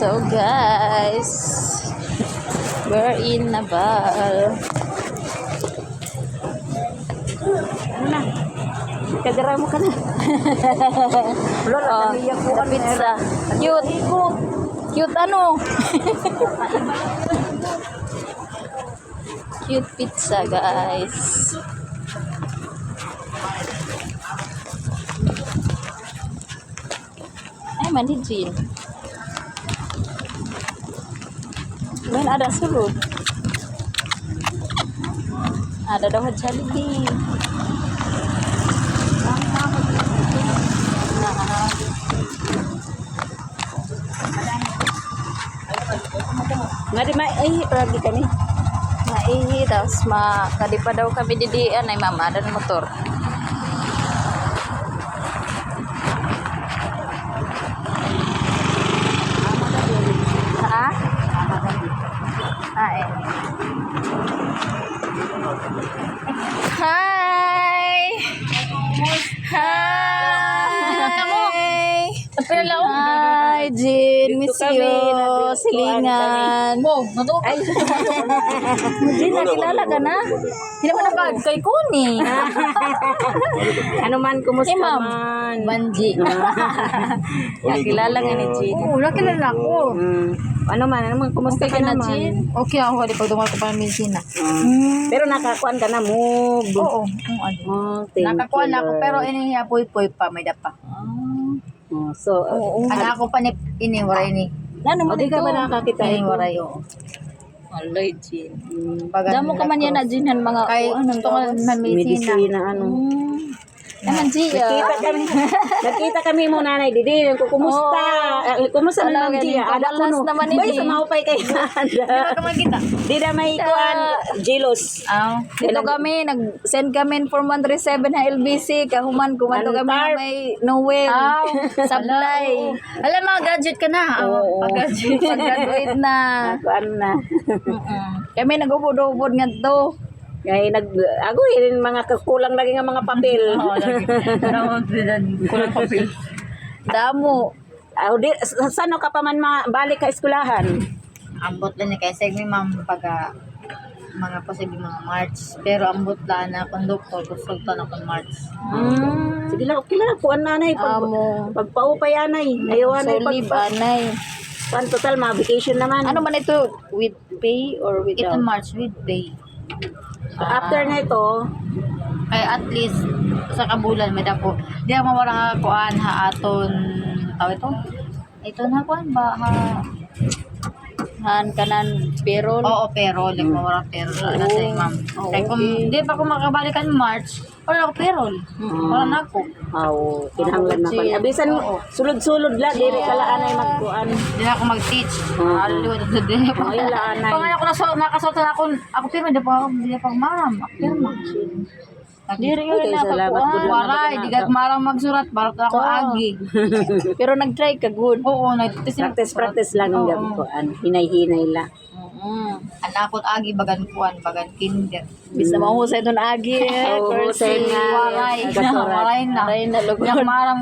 So guys, we're in Naval. Ano na? Kagara mo ka na. Oh, the pizza. Cute. Cute ano? Cute pizza guys. Ay, mandi Jean. When ada sulod. Ada daw Jollibee. Nga di maihi lagi kami. Maihi tapos kadi pa daw kami didian ay mama dan motor. Ha? Ay. Hi. Hi. Hi, Jean. Miss you. Silingan. Ay, Jean, nakilala ka na? Hindi naman nag kay Kuni. Ano man, kumusta Ma'am. man? Banji. Nakilala nga ni Jean. Oo, nakilala ko. Ano man, kumusta Okay ka ka na, naman? Jean? Okay ako, di pagdungal ko pa ng medicina. Pero nakakuan ka na mo. Oo, Thank nakakuha you, na ako, Lord. pero inihiyapoy-poy pa, may dapa. So, Ang ako pa ni iniwaray ni. Ano mo di ka ba nakakita ito? Iniwaray, oo. Alay, Jean. Bagan Damo ka man yan na, Jean, ng mga Kay, gusto ko ng medicina. Medicina, ano. Naman, Gia. Nakita kami mo nanay Didi. Kumusta? Kumusta Wala, naman Gia? ganun. Ada ko no. Pamalas naman ni Bay Di. sa maupay kay Di ba ka magkita? Di na may kuan jealous. Dito kami, nag-send kami for 137 na LBC. Kahuman, kumanto kami na Antar. may Noel. Sablay. Alam, mga gadget ka na. Oo. Pag-gadget. Pag-graduate na. Kuan na. Kami nag-ubod-ubod nga to. Kaya ako yun mga kakulang lagi nga mga papel. Kulang papel. Damo. Saan ka pa man balik ka eskwelahan? Ambot lang ni kay Segmi ma'am pagka mga posible mga March. Pero ambot lang na konduktor konsultan ako March. Sige lang, okay lang. Kuan nanay. Amo. Pagpaupay anay. Ayaw So, anay. leave, anay. Pan total, mga vacation naman. Ano man ito? With pay or Ito without? March with pay. After na ito, Kaya at least sa kabulan may dapo. Di ako mawala nga kuan ha aton tawag ito. Ito na kuan ba ha. Han kanan payroll. Oo, pero like mawala pero na sa ma'am. Kaya kung di pa ko makabalikan March, wala ako payroll. Wala na ako. kinahanglan na pa. Abisan, sulod-sulod la, diri ka la anay magkuan. Di na ako mag-teach. Aliw ito din ako. Ayun la anay. Pangaya ko nakasuot na ako pirma di pa ako maram. Ako pirma. Diri Okay, yun na salamat po. kakuan. Waray, di ka marang magsurat, barot ako agi. Pero nag-try ka good. Oo, nagtitis Practice lang ang gabi ko. Hinay-hinay la. Anakot agi bagan kuan, bagan kinder. Bis na mahusay doon agi. Oo, Percy. husay nga. Waray, Kasurat. waray na. Waray na, lugod. Yung marang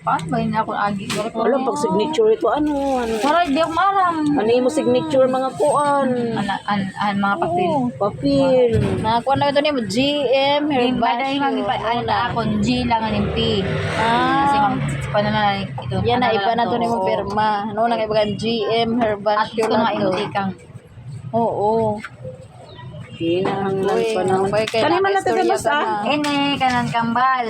paano ba yun ako agi? Alam, pag signature ito, ano? Waray, di ako marang. Ano yung mo signature mga kuan? Mga papel. Papel. Nakakuha na ito ni mo. GM, Baday mami pa Herbasio. ano na ako G lang ang P. Kasi Ah. ma'am pa na ito. Yan na, ano iba na lang to ni mo oo. pirma. Ano na kaibagan? GM, At Herbasio ito nga na to. MT kang. Oo. Hinahanglan Uy, pa naman. okay, kay Kanima na nakistorya taga ka na. Ene kanan kambal.